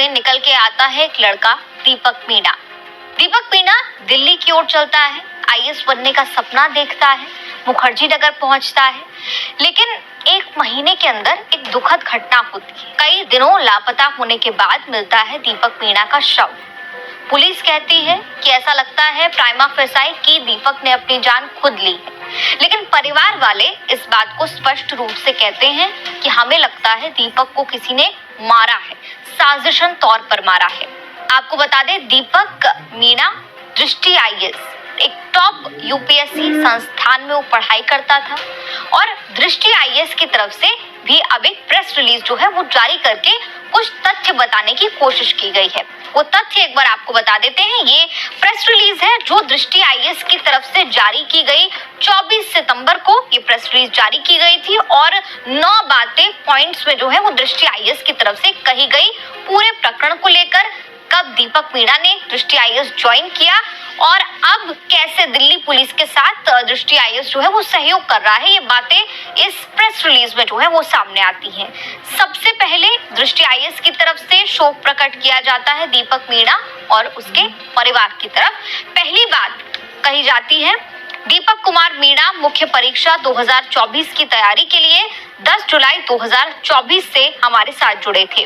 से निकल के आता है एक लड़का, दीपक मीणा। दीपक मीणा दिल्ली की ओर चलता है, आईएएस बनने का सपना देखता है, मुखर्जी नगर पहुंचता है। लेकिन एक महीने के अंदर एक दुखद घटना होती है। कई दिनों लापता होने के बाद मिलता है दीपक मीणा का शव। पुलिस कहती है कि ऐसा लगता है प्राइमा फेसाई कि दीपक ने अपनी जान खुद ली है, लेकिन परिवार वाले इस बात को स्पष्ट रूप से कहते हैं कि हमें लगता है दीपक को किसी ने मारा है, साजिशन तौर पर मारा है। आपको बता दें, दीपक मीणा दृष्टि आईएएस एक टॉप यूपीएससी संस्थान में वो पढ़ाई करता था और दृष्टि आईएएस की तरफ से भी अब एक प्रेस रिलीज जो है वो जारी करके कुछ तथ्य बताने की कोशिश की गई है। वो तथ्य एक बार आपको बता देते हैं। ये प्रेस रिलीज है जो दृष्टि आईएएस की तरफ से जारी की गई। 24 सितंबर को ये प्रेस रिलीज जारी की गई थी और 9 बातें पॉइंट्स में जो है वो दृष्टि आईएएस की तरफ से कही गई पूरे प्रकरण को लेकर। कब दीपक मीणा ने दृष्टि आईएएस ज्वाइन किया और अब कैसे दिल्ली पुलिस के साथ दृष्टि आईएएस जो है वो सहयोग कर रहा है, ये बातें इस प्रेस रिलीज में जो है वो सामने आती हैं। सबसे पहले दृष्टि आईएएस की तरफ से शोक प्रकट किया जाता है दीपक मीणा और उसके परिवार की तरफ। पहली बात कही जाती है, दीपक कुमार मीणा मुख्य परीक्षा 2024 की तैयारी के लिए 10 जुलाई 2024 से हमारे साथ जुड़े थे।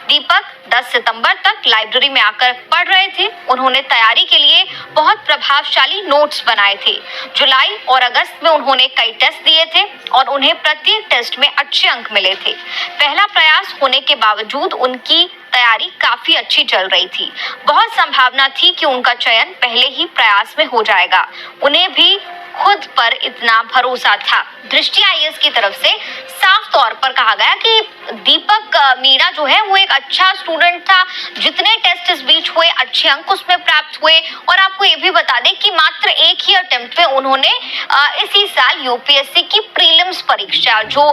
दीपक 10 सितंबर तक लाइब्रेरी में आकर पढ़ रहे थे। उन्होंने तैयारी के लिए बहुत प्रभावशाली नोट्स बनाए थे। जुलाई और अगस्त में उन्होंने कई टेस्ट दिए थे और उन्हें प्रत्येक टेस्ट में अच्छे अंक मिले थे। पहला प्रयास होने के बावजूद उनकी तैयारी काफी अच्छी चल रही थी। बहुत संभावना थी कि उनका चयन पहले ही प्रयास में हो जाएगा। उन्हें भी खुद पर इतना भरोसा था। दृष्टि आईएएस की तरफ से साफ तौर पर कहा गया कि दीपक मीणा जो है वो एक अच्छा स्टूडेंट था। जितने टेस्ट इस बीच हुए अच्छे अंक उसमें प्राप्त हुए। और आपको ये भी बता दें कि मात्र एक ही अटेम्प्ट में उन्होंने इसी साल यूपीएससी की प्रीलिम्स परीक्षा जो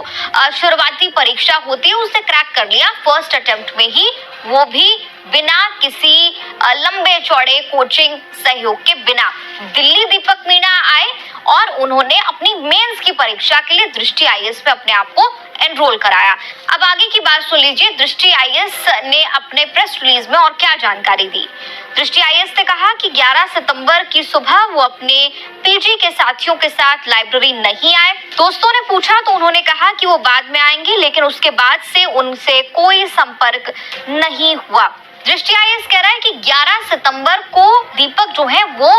शुरुआती परीक्षा होती है उसे क्रैक कर लिया फर्स्ट अटेम्प्ट में ही, वो भी बिना किसी लंबे चौड़े कोचिंग सहयोग के बिना। दिल्ली दीपक मीणा आए और उन्होंने अपनी मेंस की परीक्षा के लिए दृष्टि आईएएस में अपने आप को एनरोल कराया। अब आगे की बात सुन लीजिए, दृष्टि आईएएस ने अपने प्रेस रिलीज में और क्या जानकारी दी। दृष्टि आईएएस ने कहा कि 11 सितंबर की सुबह वो अपने पीजी के साथियों के साथ लाइब्रेरी नहीं आए। दोस्तों ने पूछा तो उन्होंने कहा कि वो बाद में आएंगे, लेकिन उसके बाद से उनसे कोई संपर्क नहीं हुआ। दृष्टि आईएएस कह रहा है कि 11 सितंबर को दीपक जो है वो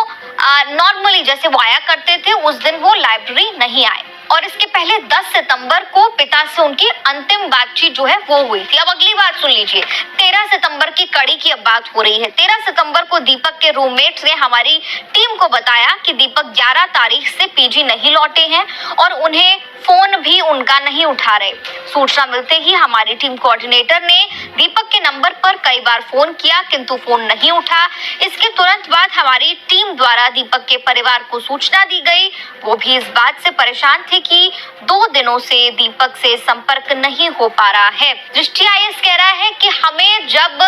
नॉर्मली जैसे वो आया करते थे उस दिन वो लाइब्रेरी नहीं आए और इसके पहले 10 सितंबर को पिता से उनकी अंतिम बातचीत जो है वो हुई थी। अब अगली बात सुन लीजिए, 13 सितंबर की कड़ी की अब बात हो रही है। 13 सितंबर को दीपक के रूममेट्स ने हमारी टीम को बताया कि दीपक 11 तारीख से पीजी नहीं लौटे हैं और उन्हें फोन भी उनका नहीं उठा रहे। सूचना मिलते ही हमारी टीम कोऑर्डिनेटर ने दीपक के नंबर पर कई बार फोन किया किंतु फोन नहीं उठा। इसके तुरंत बाद हमारी टीम द्वारा दीपक के परिवार को सूचना दी गई। वो भी इस बात से परेशान थे कि 2 दिनों से दीपक से संपर्क नहीं हो पा रहा है। दृष्टि आईएएस कह रहा है कि हमें जब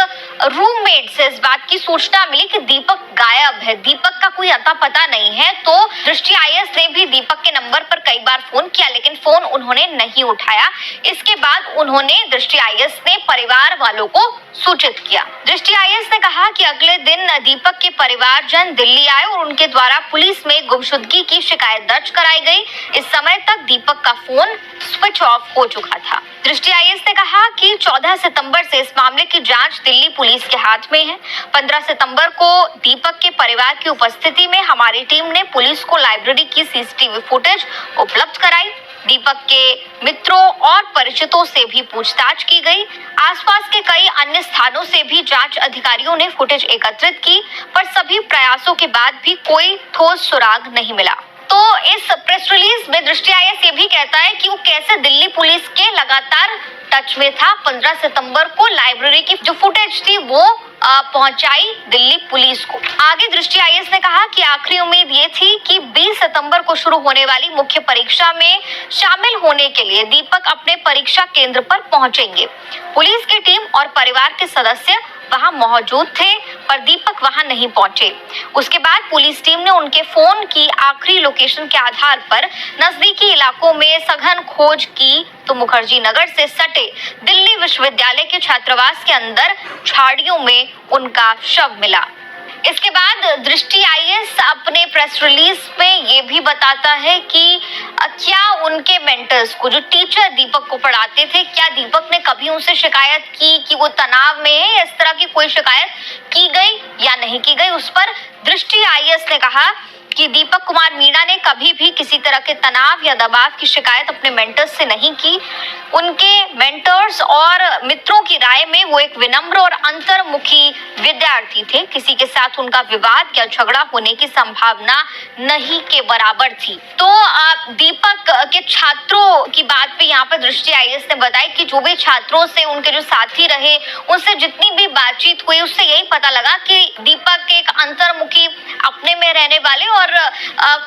रूममेट से इस बात की सूचना मिली कि दीपक गायब है, दीपक का कोई अता पता नहीं है, तो दृष्टि आईएएस ने भी दीपक के नंबर पर कई बार फोन किया लेकिन फोन उन्होंने नहीं उठाया। इसके बाद उन्होंने दृष्टि आईएएस ने परिवार वालों को सूचित किया। दृष्टि आईएएस ने कहा कि अगले दिन दीपक के परिवारजन दिल्ली आए और उनके द्वारा पुलिस में गुमशुदगी की शिकायत दर्ज कराई गई। इस समय तक दीपक का फोन स्विच ऑफ हो चुका था। दृष्टि आईएएस ने कहा कि 14 सितंबर से इस मामले की जांच दिल्ली पुलिस के हाथ में है। 15 सितंबर को दीपक के परिवार की उपस्थिति में हमारी टीम ने पुलिस को लाइब्रेरी की सीसीटीवी फुटेज उपलब्ध कराई। दीपक के मित्रों और परिचितों से भी पूछताछ की गई। आसपास के कई अन्य स्थानों से भी जांच अधिकारियों ने फुटेज एकत्रित की, पर सभी प्रयासों के बाद भी कोई ठोस सुराग नहीं मिला। तो इस प्रेस रिलीज में दृष्टि आईएएस ये भी कहता है कि वो कैसे दिल्ली पुलिस के लगातार टच में था। 15 सितंबर को लाइब्रेरी की जो फुटेज थी वो पहुंचाई दिल्ली पुलिस को। आगे दृष्टि आईएएस ने कहा कि आखिरी उम्मीद ये थी कि 20 सितंबर को शुरू होने वाली मुख्य परीक्षा में शामिल होने के लिए दीपक अपने परीक्षा केंद्र पर पहुंचेंगे। पुलिस की टीम और परिवार के सदस्य वहां मौजूद थे, पर दीपक वहां नहीं पहुंचे। उसके बाद पुलिस टीम ने उनके फोन की आखिरी लोकेशन के आधार पर नजदीकी इलाकों में सघन खोज की तो मुखर्जी नगर से सटे दिल्ली विश्वविद्यालय के छात्रावास के अंदर झाड़ियों में उनका शव मिला। इसके बाद दृष्टि आईएएस अपने प्रेस रिलीज में ये भी बताता है कि क्या उनके मेंटर्स को, जो टीचर दीपक को पढ़ाते थे, क्या दीपक ने कभी उनसे शिकायत की कि वो तनाव में है, इस तरह की कोई शिकायत की गई या नहीं की गई। उस पर दृष्टि आईएएस ने कहा कि दीपक कुमार मीणा ने कभी भी किसी तरह के तनाव या दबाव की शिकायत अपने मेंटर्स से नहीं की। उनके मेंटर्स और मित्रों की राय में वो एक विनम्र और अंतर्मुखी विद्यार्थी थे। किसी के साथ उनका विवाद या झगड़ा होने की संभावना नहीं के बराबर थी। तो दीपक के छात्रों की बात पे यहाँ पर दृष्टि आईएएस ने बताया कि जो भी छात्रों से, उनके जो साथी रहे, उनसे जितनी भी बातचीत हुई, उससे यही पता लगा कि दीपक एक अंतर्मुखी, अपने में रहने वाले और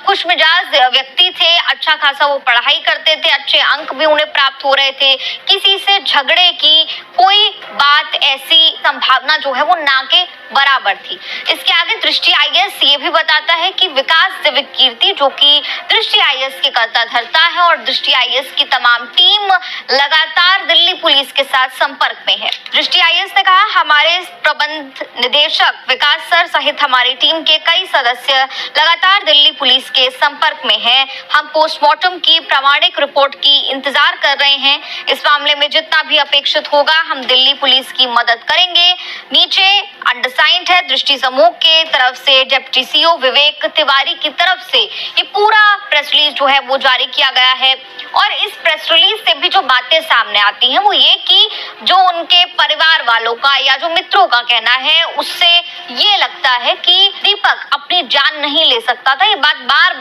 खुश मिजाज व्यक्ति थे। अच्छा खासा वो पढ़ाई करते थे, अच्छे अंक भी उन्हें प्राप्त हो रहे थे। किसी से झगड़े की कोई बात, ऐसी संभावना जो है वो ना के बराबर थी। इसके आगे दृष्टि आईएएस ये भी बताता है कि विकास दिव्य कीर्ति, जो कि दृष्टि आईएएस के कर्ता धर्ता है, और दृष्टि आईएएस की तमाम टीम लगातार दिल्ली पुलिस के साथ संपर्क में है। दृष्टि आईएएस ने कहा, हमारे प्रबंध निदेशक विकास सर सहित हमारी टीम के कई सदस्य लगातार दिल्ली पुलिस के संपर्क में हैं। हम पोस्टमार्टम की प्रामाणिक रिपोर्ट की इंतजार कर रहे हैं। इस मामले में जितना भी अपेक्षित होगा हम दिल्ली पुलिस की मदद करेंगे। नीचे अंडरसाइंड है दृष्टि समूह के तरफ से डिप्टी सीओ विवेक तिवारी की तरफ से ये पूरा प्रेस रिलीज जो है वो जारी किया गया है। और इस प्रेस रिलीज से भी जो बातें सामने आती हैं वो ये कि जो उनके परिवार वालों का या जो मित्रों का कहना है, उससे ये लगता है कि दीपक अपनी जान नहीं ले सकता था। ये बात बार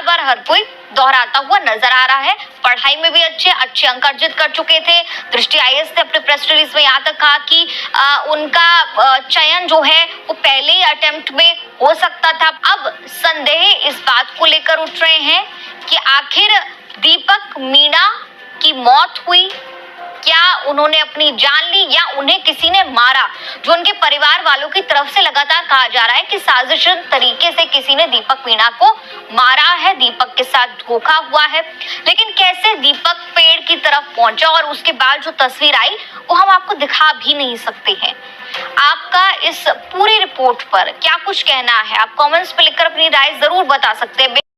बार हर कोई दोहराता हुआ नजर आ रहा है। पढ़ाई में भी अच्छे अंक अर्जित कर चुके थे। दृष्टि आईएएस ने अपने प्रेस रिलीज में यहाँ तक कहा कि उनका चयन जो है वो पहले ही अटेम्प्ट में हो सकता था। अब संदेह इस बात को लेकर उठ रहे हैं कि आखिर दीपक मीणा की मौत हुई, क्या उन्होंने अपनी जान ली या उन्हें किसी ने मारा। जो उनके परिवार वालों की तरफ से लगातार कहा जा रहा है कि साजिशी तरीके से किसी ने दीपक मीणा को मारा है, दीपक के साथ धोखा हुआ है। लेकिन कैसे दीपक पेड़ की तरफ पहुंचा और उसके बाद जो तस्वीर आई वो हम आपको दिखा भी नहीं सकते हैं। आपका इस पूरी रिपोर्ट पर क्या कुछ कहना है, आप कमेंट्स पे लिखकर अपनी राय जरूर बता सकते हैं।